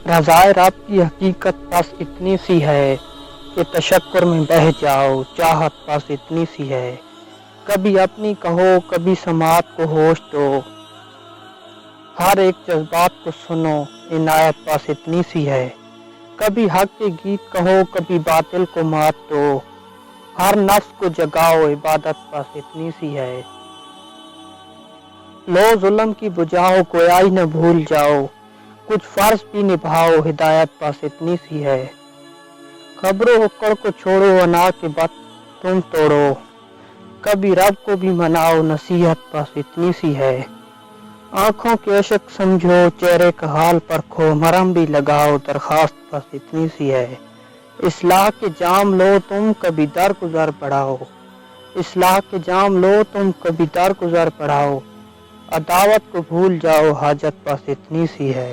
رضائے رب کی حقیقت بس اتنی سی ہے کہ تشکر میں بہہ جاؤ، چاہت بس اتنی سی ہے، کبھی اپنی کہو کبھی سماعت کو ہوش دو، ہر ایک جذبات کو سنو، عنایت بس اتنی سی ہے، کبھی حق کے گیت کہو کبھی باطل کو مات دو، ہر نفس کو جگاؤ، عبادت بس اتنی سی ہے، لو ظلم کی بجاؤ گویائی نہ بھول جاؤ، کچھ فرض بھی نبھاؤ، ہدایت بس اتنی سی ہے، خبر و اکڑ کو چھوڑو، انا کے بت تم توڑو، کبھی رب کو بھی مناؤ، نصیحت بس اتنی سی ہے، آنکھوں کے اشک سمجھو، چہرے کا حال پرکھو، مرہم بھی لگاؤ، درخواست بس اتنی سی ہے، اصلاح کے جام لو تم کبھی درگزر بڑھاؤ، اصلاح کے جام لو تم کبھی درگزر بڑھاؤ، عداوت کو بھول جاؤ، حاجت بس اتنی سی ہے۔